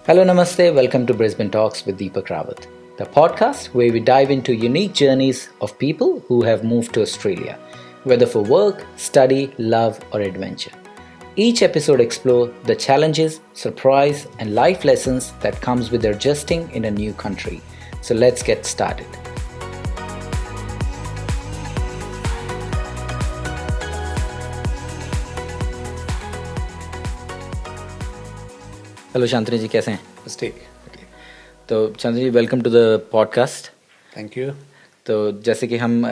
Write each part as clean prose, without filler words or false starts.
Hello, Namaste. Welcome to Brisbane Talks with Deepak Rawat, the podcast where we dive into unique journeys of people who have moved to Australia, whether for work, study, love, or adventure. Each episode explores the challenges, surprise, and life lessons that comes with adjusting in a new country. So let's get started. Hello Shantanu ji, कैसे हैं? बस ठीक। तो Shantanu ji, welcome to the podcast. Thank you. तो जैसे कि हम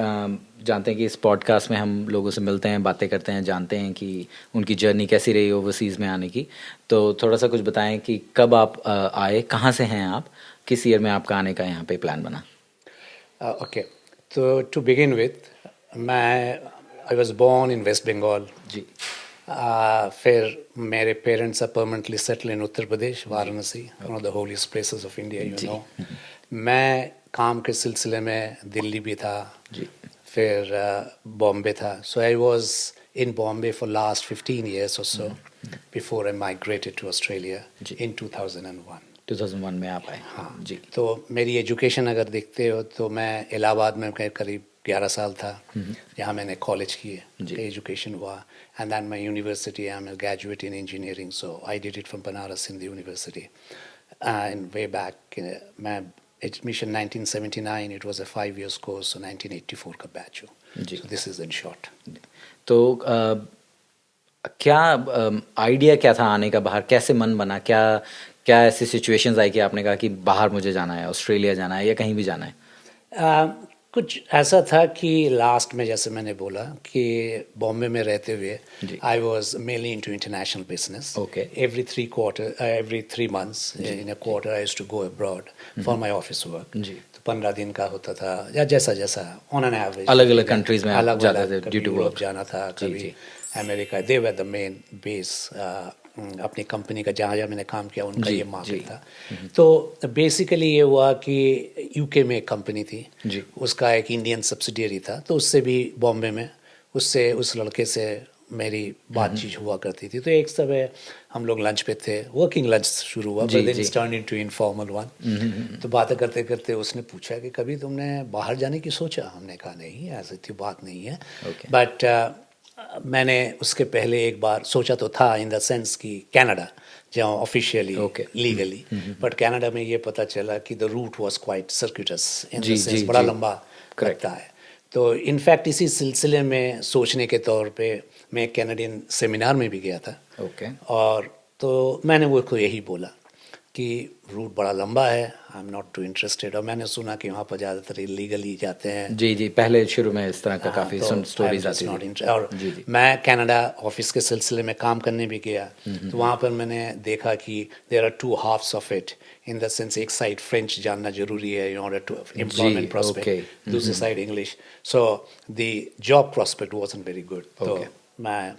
जानते हैं कि इस पॉडकास्ट में हम लोगों से मिलते हैं, बातें करते हैं, जानते हैं कि उनकी जर्नी कैसी रही ओवरसीज़ में आने की। तो थोड़ा सा कुछ बताएं कि कब आप आए, कहाँ से हैं आप, किस ईयर में आपका आने का यहाँ पे प्लान बना? ओके, तो to begin with, I was born in West Bengal जी। फिर मेरे parents are permanently settle in Uttar Pradesh, Varanasi, one of the holiest places of India, you know. मैं काम के सिलसिले में दिल्ली भी था जी। फिर बॉम्बे था। So I was in Bombay for last 15 years or so before I migrated to Australia in 2001। 2001 में आप आए? हाँ जी। तो मेरी एजुकेशन अगर देखते हो तो मैं इलाहाबाद में करीब 11 साल था, जहाँ मैंने कॉलेज किए, एजुकेशन हुआ, and then my university, I am a graduate in engineering, so I did it from Banaras Hindu university and way back. मैं admission 1979, it was a 5 years course, so 1984 का बैच हूँ। So this is in short. तो क्या idea क्या था आने का बाहर, कैसे मन बना, क्या क्या ऐसी सिचुएशंस आई कि आपने कहा कि बाहर मुझे जाना है, ऑस्ट्रेलिया जाना है या कहीं भी जाना है? कुछ ऐसा था कि लास्ट में जैसे मैंने बोला कि बॉम्बे में रहते हुए I was mainly into international business. Okay. every 3 months in a quarter I used to go abroad for my office work। जी। तो 15 दिन का होता था, या जैसा जैसा ऑन एन एवरेज अलग अलग कंट्रीज में आप जाते थे ड्यू टू यूरोप वर्क? जाना था, जी, कभी जी। America. They were the main base. अपनी कंपनी का जहाँ जहाँ मैंने काम किया उनका जी, ये मार्केट जी। था। तो बेसिकली ये हुआ कि यूके में एक कंपनी थी, जी। उसका एक इंडियन सब्सिडियरी था, तो उससे भी बॉम्बे में उससे उस लड़के से मेरी बातचीत हुआ करती थी। तो एक समय हम लोग लंच पे थे, वर्किंग लंच शुरू हुआ, जी, बट देन जी। Turn into informal one. तो बातें करते करते उसने पूछा कि कभी तुमने बाहर जाने की सोचा? हमने कहा नहीं, ऐसी कोई बात नहीं है। Okay. बट मैंने उसके पहले एक बार सोचा तो था, इन द सेंस कि कनाडा जहाँ officially Okay. Legally, but Canada में ये पता चला कि the route was quite circuitous, in the जी, सेंस जी, बड़ा जी। लंबा Correct. लगता है। तो इनफैक्ट इसी सिलसिले में सोचने के तौर पे मैं कैनेडियन सेमिनार में भी गया था। ओके। और तो मैंने वो को यही बोला कि रूट बड़ा लंबा है, I am not too interested. और मैंने सुना कि वहाँ पर ज़्यादातर इलीगली जाते हैं। जी जी, पहले शुरू में इस तरह का हाँ, काफ़ी तो स्टोरीज I was आती not थी। interested। और जी, जी। मैं कनाडा ऑफिस के सिलसिले में काम करने भी गया, तो वहाँ पर मैंने देखा कि there are two halves of it, in the sense एक साइड फ्रेंच जानना जरूरी है in order to employment prospect, दूसरी side English. So the job prospect wasn't very good. तो Okay. मैं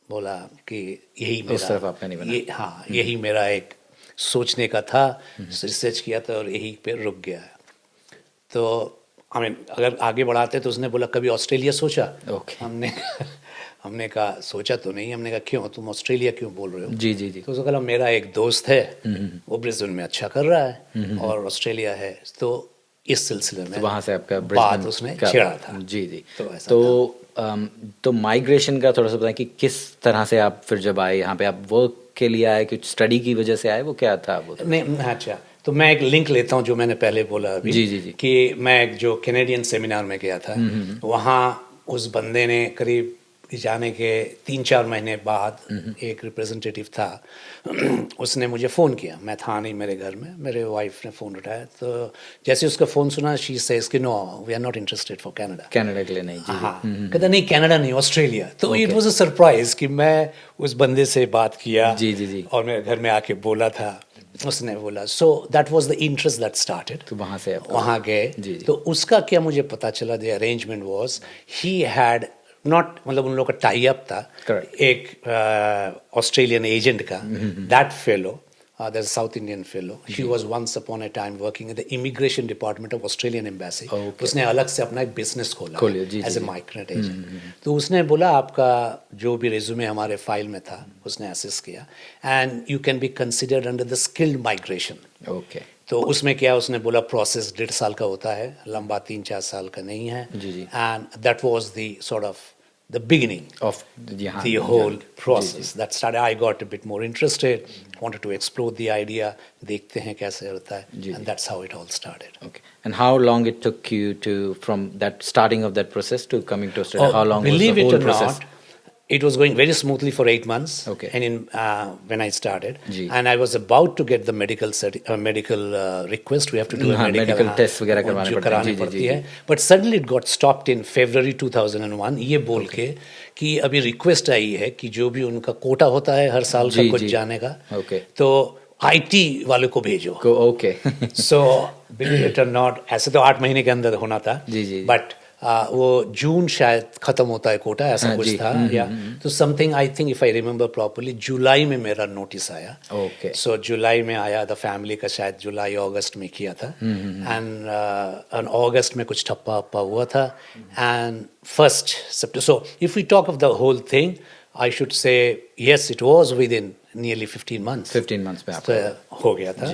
बोला कि यही उस तरफ मेरा आपने नहीं बना? हाँ, यही मेरा एक सोचने का था। रिसर्च किया था और यही पे रुक गया है। तो आई मीन अगर आगे बढ़ाते तो उसने बोला कभी ऑस्ट्रेलिया सोचा? Okay. हमने कहा सोचा तो नहीं। हमने कहा क्यों, तुम ऑस्ट्रेलिया क्यों बोल रहे हो? जी जी जी। तो उसने कहा मेरा एक दोस्त है, वो ब्रिस्बेन में अच्छा कर रहा है और ऑस्ट्रेलिया है, तो इस सिलसिले में तो वहाँ से आपका बात ब्रिस्बेन उसने का- छेड़ा था। जी जी। तो ऐसा तो माइग्रेशन का थोड़ा सा बताएं कि किस तरह से आप फिर जब आए यहाँ पे, आप वर्क के लिए आए, कुछ स्टडी की वजह से आए, वो क्या था वो? नहीं, अच्छा, तो मैं एक लिंक लेता हूँ जो मैंने पहले बोला अभी। जी, जी, जी। कि मैं एक जो कैनेडियन सेमिनार में गया था, वहाँ उस बंदे ने करीब जाने के 3-4 महीने बाद एक रिप्रेजेंटेटिव था, उसने मुझे फ़ोन किया। मैं था नहीं मेरे घर में, मेरे वाइफ ने फ़ोन उठाया, तो जैसे उसका फ़ोन सुना, शी सेज कि no, we are not interested for Canada. Canada के लिए नहीं? जी। हाँ, कहता नहीं कनाडा नहीं, ऑस्ट्रेलिया। तो इट वाज अ सरप्राइज कि मैं उस बंदे से बात किया। जी, जी, जी। और मेरे घर में आके बोला था, उसने बोला। सो that was the interest that started. तो वहाँ से आपका- वहाँ गए। जी, जी। तो उसका क्या मुझे पता चला, the arrangement was he had not, मतलब उन लोगों का टाई अप था Correct. एक ऑस्ट्रेलियन एजेंट का। That fellow there's a South Indian fellow. She was once upon a time working in the immigration department of Australian embassy. Okay. उसने अलग से अपना एक बिजनेस खोला जी, एज ए जी। Migrant agent. तो उसने बोला आपका जो भी रिज्यूमे हमारे फाइल में था उसने असिस्ट किया and you can be considered under the skilled migration. Okay. तो उसमें क्या उसने बोला प्रोसेस 1.5 साल का होता है, लंबा 3-4 साल का नहीं है. जी, जी. And that was the sort of the beginning of the whole process that started. I got a bit more interested, wanted to explore the idea, देखते हैं कैसे होता है, and that's how it all started. Okay. And how long it took you to from that starting of that process to coming to Australia? How long was the whole process? Not, it was going very smoothly for 8 months. Okay. And in when I started, ji. and I was about to get the medical request. We have to do a medical test वगैरह करवाने पड़ते हैं. करानी पड़ती है. But suddenly it got stopped in February 2001. ये बोल के कि अभी रिक्वेस्ट आई है कि जो भी उनका कोटा होता है हर साल का कुछ जाने का, तो IT वाले को भेजो. Okay. So believe it or not, ऐसे तो 8 महीने के अंदर होना था. जी. But वो जून शायद खत्म होता है कोटा, ऐसा कुछ था. या तो something I think if I remember properly जुलाई में मेरा नोटिस आया. ओके. सो जुलाई में आया. द फैमिली का शायद जुलाई अगस्त में किया था. एंड अगस्त में कुछ ठप्पा अप्पा हुआ था. And 1st September. So if we talk of the whole thing, I should say yes it was within nearly 15 months. 15 months में आपका हो गया था.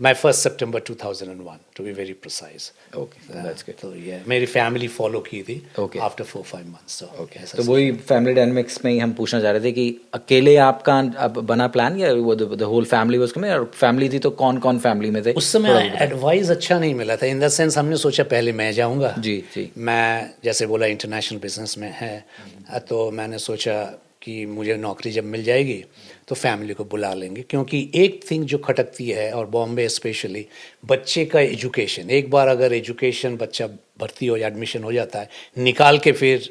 My 1st September 2001 to be very precise. Okay, that's good. तो ये मेरी family follow की थी. Okay. After 4-5 months. So okay. तो वही फैमिली डायनामिक्स में ही हम पूछना चाह रहे थे कि अकेले आपका अब बना प्लान या वो the whole family was coming, और फैमिली थी तो कौन कौन फैमिली में थे? उस समय एडवाइस अच्छा नहीं मिला था. इन द सेंस हमने सोचा पहले मैं जाऊंगा. जी. मैं जैसे बोला इंटरनेशनल बिजनेस में है, तो मैंने सोचा कि मुझे नौकरी जब मिल जाएगी तो फैमिली को बुला लेंगे. क्योंकि एक थिंग जो खटकती है, और बॉम्बे स्पेशली, बच्चे का एजुकेशन. एक बार अगर एजुकेशन बच्चा भर्ती हो या एडमिशन हो जाता है, निकाल के फिर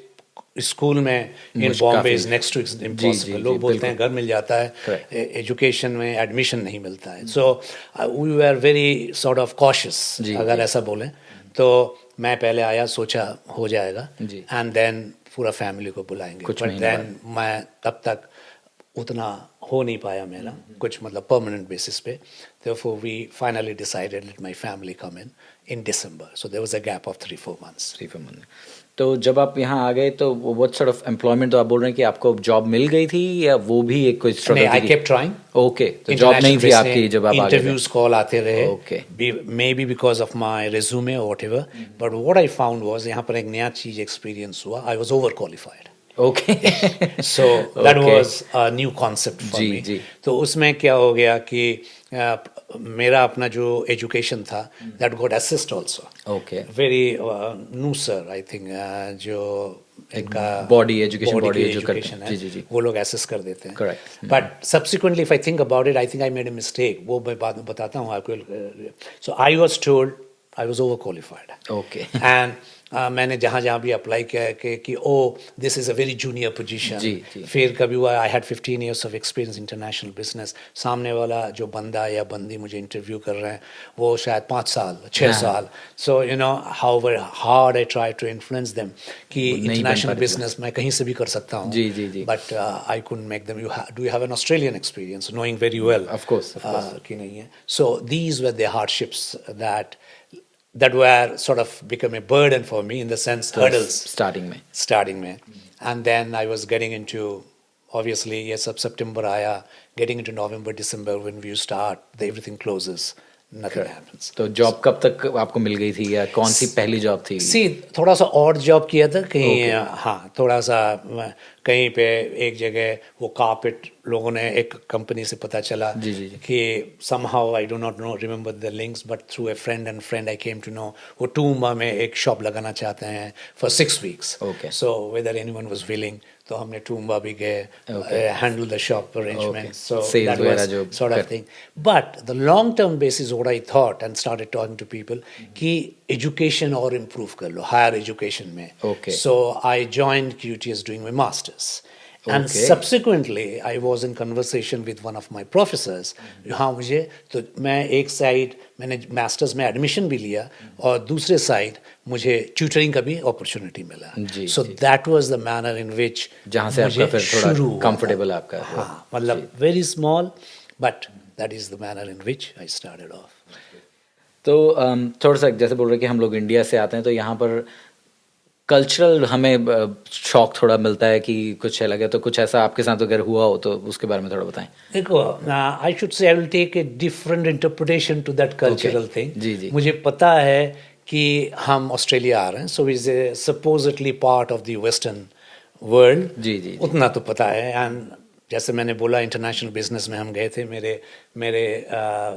स्कूल में in Bombay is next to impossible. लोग बोलते हैं घर मिल जाता है, एजुकेशन में एडमिशन नहीं मिलता है. So we were very sort of cautious, अगर ऐसा बोलें. तो मैं पहले आया, सोचा हो जाएगा, एंड देन पूरा फैमिली को बुलाएंगे. बट देन मैं तब तक उतना हो नहीं पाया मेरा कुछ, मतलब परमानेंट बेसिस पे. Therefore we finally decided let my family come in December. So there was a gap of 3-4 months. 3-4 months. तो जब आप यहाँ आ गए तो what sort of employment, तो आप बोल रहे हैं कि आपको जॉब मिल गई थी या वो भी एक कोई स्ट्रगल थी? I kept trying. Okay. तो जॉब नहीं थी आपकी जब आप आ गए? Interviews कॉल आते रहे. Okay. Maybe because of my resume or whatever. But what I found was यहाँ पर एक नया चीज एक्सपीरियंस हुआ. I was overqualified. Okay. So that was a new concept for me. जी. तो उसमें क्या हो गया कि मेरा अपना जो एजुकेशन था that got assist also. Okay. Very NUSER I think जो इनका बॉडी एजुकेशन है, जी. वो लोग एसेस कर देते हैं. Correct. But subsequently if I think about it, I think I made a mistake. वो मैं बाद में बताता हूँ आपको. So I was told I was over qualified. Okay. And मैंने जहाँ भी अप्लाई किया कि oh this is a very junior position. फिर कभी हुआ I had 15 years of experience international business. सामने वाला जो बंदा या बंदी मुझे इंटरव्यू कर रहे हैं वो शायद 5 साल 6 साल. So you know how hard I try to influence them कि इंटरनेशनल बिजनेस मैं कहीं से भी कर सकता हूँ. जी. But I couldn't make them. Do you have an Australian experience, knowing very well of course कि नहीं है. So these were the hardships that were sort of become a burden for me, in the sense hurdles starting में. And then I was getting into, obviously ये सब September आया, getting into November December when you start everything closes, nothing happens. तो job कब तक आपको मिल गई थी या कौन सी पहली जॉब थी? थोड़ा सा और जॉब किया था कहीं. हाँ, थोड़ा सा कहीं पे एक जगह वो कारपेट लोगों ने एक कंपनी से पता चला कि somehow I do not know remember the links, but through a friend I came to know वो टूम्बा में एक शॉप लगाना चाहते हैं for 6 weeks. So whether anyone was willing, तो हमने टूम्बा भी गए, handle the shop arrangements. So that was sort of thing. But the long term basis what I thought and started talking to people कि education और improve कर लो, higher education में. So I joined QTS doing my masters. And subsequently I was in conversation with one of my professors. हाँ, मुझे तो मैं एक side मैंने मास्टर्स में एडमिशन भी लिया और दूसरे साइड मुझे ट्यूटरिंग का भी अपॉर्चुनिटी मिला. So that was the manner in which जहाँ से आपका फिर थोड़ा कंफर्टेबल आपका. हाँ, मतलब very small but that is the manner in which I started off. तो थोड़ा सा जैसे बोल रहे कि हम लोग इंडिया से आते हैं तो यहाँ पर कल्चरल हमें शॉक थोड़ा मिलता है कि कुछ अलग है, तो कुछ ऐसा आपके साथ अगर हुआ हो तो उसके बारे में थोड़ा बताएं. देखो, I should say I will take a different interpretation to that cultural thing. जी. मुझे पता है कि हम ऑस्ट्रेलिया आ रहे हैं, so is a supposedly part of the western world. जी. उतना तो पता है. एंड जैसे मैंने बोला, इंटरनेशनल बिजनेस में हम गए थे. मेरे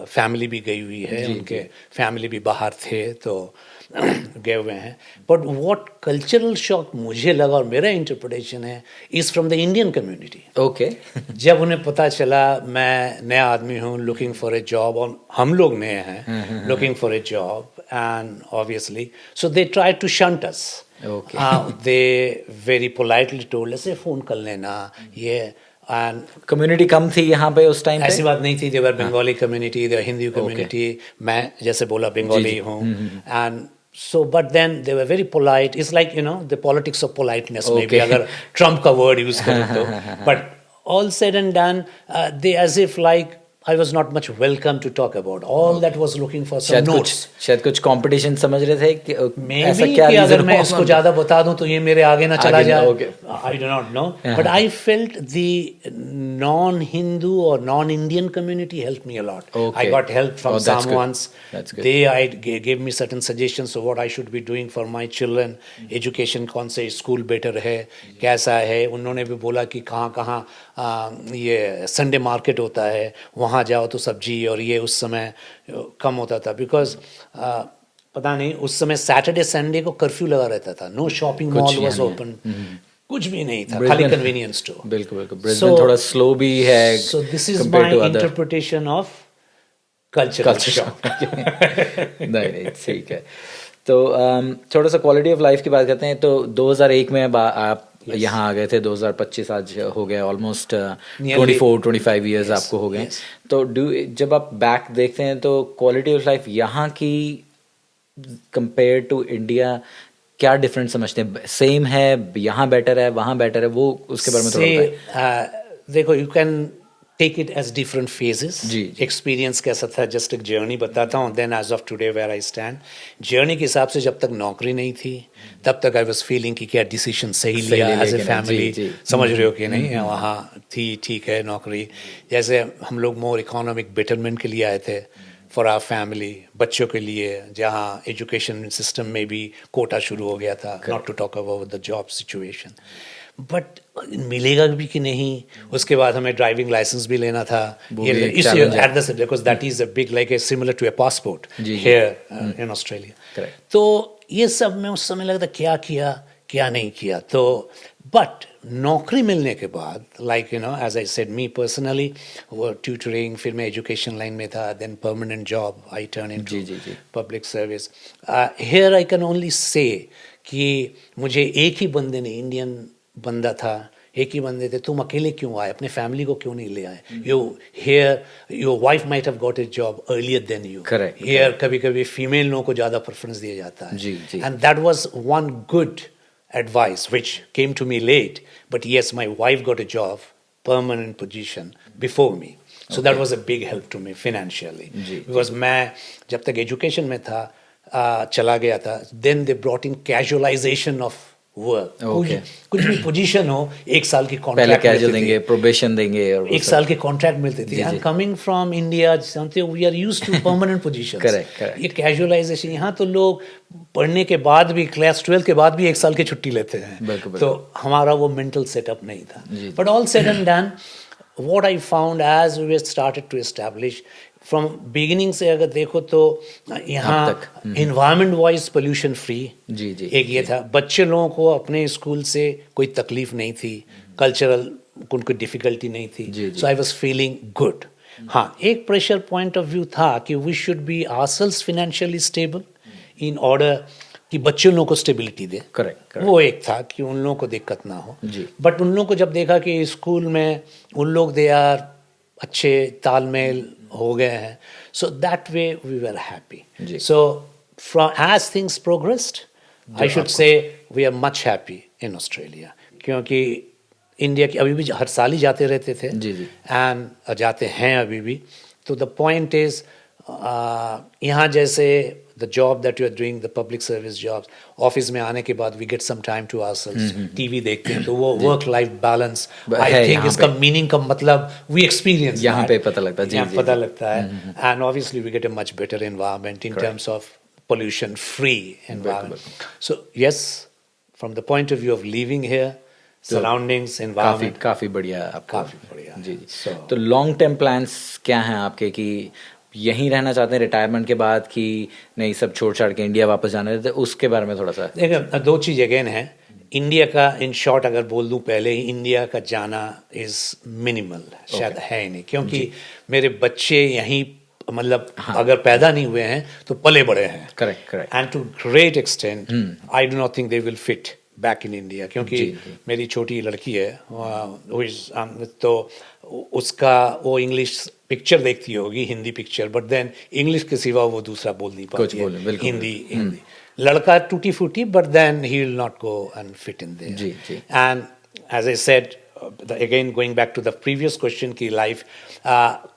फैमिली भी गई हुई है, उनके फैमिली भी बाहर थे, तो गए हुए हैं. बट व्हाट कल्चरल शॉक मुझे लगा, और मेरा इंटरप्रिटेशन है, is from the Indian community. Okay. जब उन्हें पता चला मैं नया आदमी हूँ, लुकिंग फॉर ए जॉब, और हम लोग नए हैं looking for a job, and obviously so they try to shunt us. They very politely told us, phone कर लेना ये. एंड कम्युनिटी कम थी यहाँ पे उस टाइम पे? ऐसी बात नहीं थी. देवर बंगाली कम्युनिटी, देवर हिंदी कम्युनिटी. मैं जैसे बोला बंगाली हूँ. And so but then they were very polite. It's like, you know, the politics of politeness. Maybe अगर Trump का word use करूँ तो. But all said and done, they as if like I was not much welcome to talk about. All that was looking for some notes. शायद कुछ competition समझ रहे थे कि ऐसा क्या कि अगर मैं इसको ज़्यादा बता दूं तो ये मेरे आगे ना चला जाए. I do not know. But I felt the non-Hindu or non-Indian community helped me a lot. I got help from Samoans. That's good. They gave me certain suggestions of what I should be doing for my children. Education कौन से school better है, कैसा है. उन्होंने भी बोला कि कहाँ ये संडे मार्केट होता है, वहाँ जाओ तो सब्जी और ये उस समय कम होता था. बिकॉज पता नहीं, उस समय सैटरडे संडे को कर्फ्यू लगा रहता था. No shopping mall was open, कुछ भी नहीं था, खाली कन्वीनियंस स्टोर. बिल्कुल. ब्रिस्बेन थोड़ा स्लो भी है. सो this is my interpretation of culture shock. नहीं, ठीक है. तो थोड़ा सा क्वालिटी ऑफ लाइफ की बात करते हैं. तो 2001 में आप यहाँ आ गए थे. 2025 आज हो गया, ऑलमोस्ट 24-25 ईयर्स आपको हो गए. तो जब आप बैक देखते हैं तो क्वालिटी ऑफ लाइफ यहाँ की कंपेयर टू इंडिया क्या डिफरेंस समझते हैं? सेम है, यहाँ बेटर है, वहाँ बेटर है, वो उसके बारे में थोड़ा बताएं. देखो, you can take it as different phases. Experience कैसा था, जस्ट एक जर्नी बताता हूँ. Then as of today where I stand. Journey के हिसाब से जब तक नौकरी नहीं थी तब तक आई वाज फीलिंग कि क्या डिसीजन सही लिया एज ए फैमिली. समझ रहे हो कि नहीं? वहाँ थी, ठीक है नौकरी. जैसे हम लोग मोर इकोनॉमिक बेटरमेंट के लिए आए थे फॉर आवर फैमिली, बच्चों के लिए, जहाँ एजुकेशन सिस्टम में भी कोटा शुरू हो गया था. Not to talk about the job situation. But मिलेगा भी कि नहीं. उसके बाद हमें ड्राइविंग लाइसेंस भी लेना था. Because that is a big like a similar to a passport here in Australia. तो ये सब में उस समय लगता क्या किया क्या नहीं किया. तो बट नौकरी मिलने के बाद, like you know, as I said, me personally वो ट्यूटरिंग, फिर मैं एजुकेशन लाइन में था. Then permanent job, I turn into public service. Here I can only say कि मुझे एक ही बंदे ने, इंडियन बंदा था, एक ही बंदे थे, तुम अकेले क्यों आए, अपने फैमिली को क्यों नहीं ले आए. Your wife might have got a job earlier than you. Here कभी कभी फीमेल लोगों को ज़्यादा प्रेफरेंस दिया जाता है. And that was one good advice which came to me late, but yes, my wife got a job, permanent position before me. So that was a big help to me financially. Because मैं जब तक education में था, चला गया था, then they brought in casualization of work. कुछ भी पोजीशन हो, 1 साल की कॉन्ट्रैक्ट देंगे, प्रोबेशन देंगे, 1 साल की कॉन्ट्रैक्ट मिलती थी. And coming from India, we are used to permanent positions. ये कैजुअलाइजेशन, यहाँ तो लोग पढ़ने के बाद भी, क्लास 12 के बाद भी 1 साल की छुट्टी लेते हैं. तो हमारा वो मेंटल सेटअप नहीं था. But all said and done, what I found as we started to establish from beginning से अगर देखो तो यहाँ environment wise pollution free. एक ये था. बच्चे लोगों को अपने स्कूल से कोई तकलीफ नहीं थी, कल्चरल उनको डिफिकल्टी नहीं थी. So I was feeling good. हाँ, एक प्रेशर पॉइंट ऑफ व्यू था कि we should be ourselves financially stable in order कि बच्चों लोगों को स्टेबिलिटी दे. करेक्ट. वो एक था कि उन लोगों को दिक्कत ना हो. बट उन लोगों को जब देखा कि स्कूल में उन लोग दे आर अच्छे तालमेल हो गए हैं, so that way we were happy. So from as things progressed, I should say we are much happy in Australia. क्योंकि इंडिया की अभी भी हर साल ही जाते रहते थे, एंड जाते हैं अभी भी. तो द पॉइंट इज यहाँ जैसे the job that you are doing, the public service jobs, office में आने के बाद we get some time to ourselves, TV देखते हैं, तो वो work life balance I think इसका मीनिंग का मतलब वी एक्सपीरियंस यहाँ पे पता लगता है, यहाँ पता लगता है. And obviously we get a much better environment in terms of pollution free environment. So yes, from the point of view of living here, surroundings, environment, काफी बढ़िया आपका. काफी बढ़िया. जी. तो लॉन्ग टर्म प्लान्स क्या हैं आपके, कि यहीं रहना चाहते हैं रिटायरमेंट के बाद, कि नहीं सब छोड़ छाड़ के इंडिया वापस जाना रहते, उसके बारे में थोड़ा सा. देखिए, दो चीज अगेन है. इंडिया का इन शॉर्ट अगर बोल दूं पहले ही, इंडिया का जाना इज मिनिमल, शायद है ही नहीं, क्योंकि मेरे बच्चे यहीं मतलब अगर पैदा नहीं हुए हैं तो पले बड़े हैं. Correct. And to great extent I do not think they will fit back in India, क्योंकि मेरी छोटी लड़की है तो उसका वो इंग्लिश पिक्चर देखती होगी, Hindi picture, but then English के सिवा वो दूसरा बोल नहीं पाती है, हिंदी. लड़का टूटी फूटी, but then he will not go and fit in there. And as I said, again going back to the previous question ki life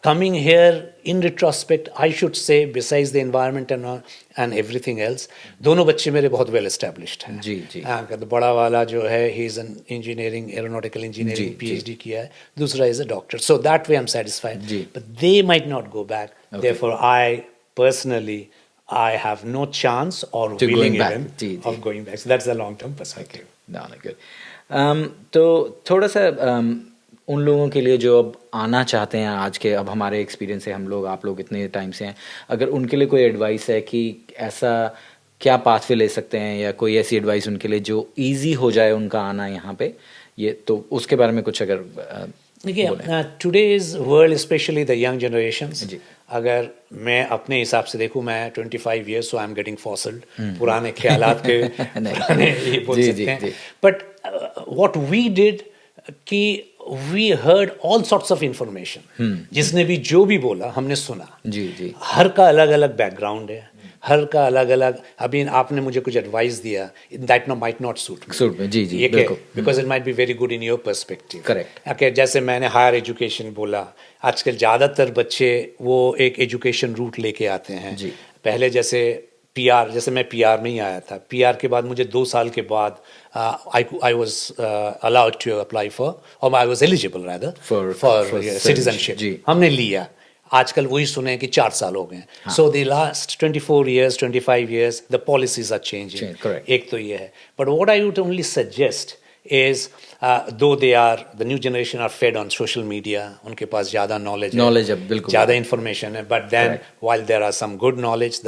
coming here in retrospect I should say, besides the environment and everything else, दोनों बच्चे मेरे बहुत well established हैं. जी. तो बड़ा वाला जो है he is an engineering, aeronautical engineering PhD किया है, दूसरा is a doctor, so that way I'm satisfied. But they might not go back. Therefore I personally I have no chance or willing even of going back. So that's the long term perspective. No, good. तो थोड़ा सा उन लोगों के लिए जो अब आना चाहते हैं आज के, अब हमारे एक्सपीरियंस है, हम लोग आप लोग इतने टाइम से हैं, अगर उनके लिए कोई एडवाइस है कि ऐसा क्या पाथवे ले सकते हैं, या कोई ऐसी एडवाइस उनके लिए जो इजी हो जाए उनका आना यहाँ पे, ये तो उसके बारे में कुछ अगर देखिए, today's world specially the young generations, अगर मैं अपने हिसाब से देखूं, मैं 25 years so I am getting fossilled, पुराने ख्यालात के पुराने ये बोल सकते हैं. बट व्हाट वी डिड कि we heard all sorts of information, जिसने भी जो भी बोला हमने सुना. जी. हर का अलग अलग बैकग्राउंड है, हर का अलग अलग. अभी आपने मुझे कुछ एडवाइस दिया, that might not suit me. जी बिल्कुल, because it might be very good in your perspective. Correct. Okay, जैसे मैंने हायर एजुकेशन बोला, आजकल ज़्यादातर बच्चे वो एक एजुकेशन रूट लेके आते हैं. पहले जैसे पीआर, जैसे मैं पीआर में ही आया था, पीआर के बाद मुझे 2 साल के बाद I was allowed to apply for, और I was eligible rather for citizenship. हमने लिया. आजकल वही सुने कि 4 साल हो गए. So the last 24 years 25 years the policies are changing. एक तो ये है. But what I would only suggest is though they are the new generation are fed on social media, उनके पास ज़्यादा knowledge है, बिल्कुल ज़्यादा information है, but then while there are some good knowledge,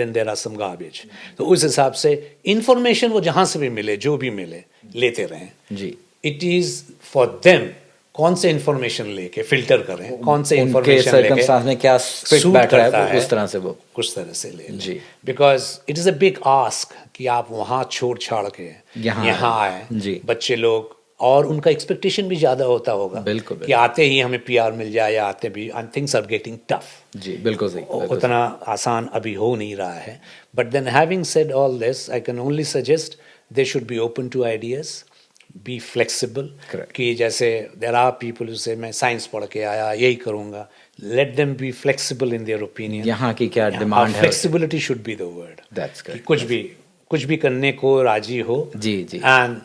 then there are some garbage. तो उस हिसाब से information वो जहाँ से भी मिले, जो भी मिले, लेते रहें. जी. It is for them कौन से इंफॉर्मेशन लेके फिल्टर करें, कौन से इंफॉर्मेशन लेके में क्या फिट बैठ रहा है, उस तरह से वो कुछ तरह से ले. जी. Because it is a big ask कि आप वहाँ छोड़ छाड़ के यहाँ आए बच्चे लोग, और उनका एक्सपेक्टेशन भी ज्यादा होता होगा. बिल्कुल. कि आते ही हमें पीआर मिल जाए, या आते भी, and things are getting tough. जी बिल्कुल सही. उतना आसान अभी हो नहीं रहा है. But then having said all this, I can only suggest they should be open to ideas, be flexible. कि जैसे देर आर पीपल हु से मैं साइंस पढ़ के आया, यही करूँगा. Let them be flexible in their opinion. यहाँ की क्या डिमांड है, flexibility should be the word. That's correct. कुछ भी करने को राजी हो. जी. And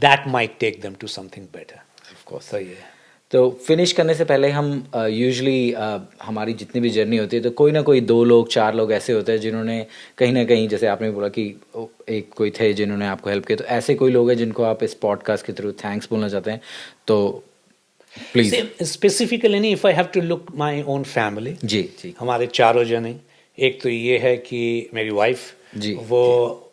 that might take them to something better. Of course. सही है. तो फिनिश करने से पहले हम यूजुअली हमारी जितनी भी जर्नी होती है, तो कोई ना कोई 2 लोग 4 लोग ऐसे होते हैं जिन्होंने कहीं ना कहीं, जैसे आपने बोला कि एक कोई थे जिन्होंने आपको हेल्प किया, तो ऐसे कोई लोग हैं जिनको आप इस पॉडकास्ट के थ्रू थैंक्स बोलना चाहते हैं, तो प्लीज. स्पेसिफिकली नहीं, if I have to look my own family. जी. हमारे 4 जने. एक तो ये है कि मेरी वाइफ, वो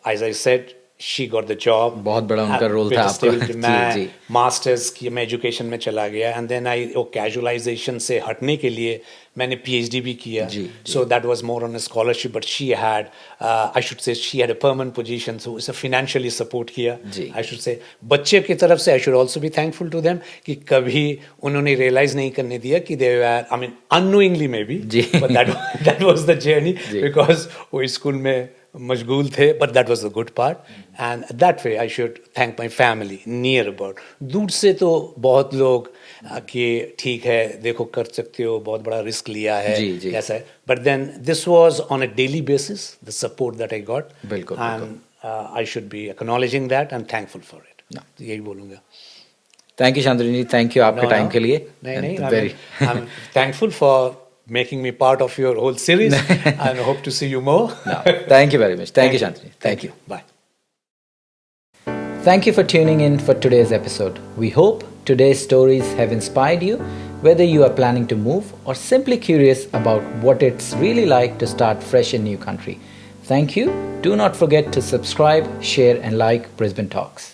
as I said she got the job. बहुत बड़ा उनका रोल था आपका. मैं मास्टर्स की, मैं एजुकेशन में चला गया, एंड देन आई वो कैजुअलाइजेशन से हटने के लिए मैंने पीएचडी भी किया. So that was more on a scholarship, but she had I should say she had a permanent position, so इसे फाइनेंशियली सपोर्ट किया. आई शुड से बच्चे की तरफ से I should also be thankful to them कि कभी उन्होंने रियलाइज नहीं करने दिया कि they were, I mean unknowingly maybe, but that was the journey. Because वो स्कूल में मशगूल थे, but that was the good part. And that way I should thank my family near about. दूर से तो बहुत लोग कि ठीक है, देखो कर सकते हो, बहुत बड़ा रिस्क लिया है, जी. ऐसा है. But then this was on a daily basis, the support that I got. बिल्कुल. And I should be acknowledging that and thankful for it. No. यही बोलूँगा. Thank you Shantanu ji, thank you आपके टाइम के लिए. नहीं, I'm thankful for making me part of your whole series and hope to see you more. Thank you very much. Thank you, Shantanu. Thank you. Bye. Thank you for tuning in for today's episode. We hope today's stories have inspired you, whether you are planning to move or simply curious about what it's really like to start fresh in new country. Thank you. Do not forget to subscribe, share and like Brisbane Talks.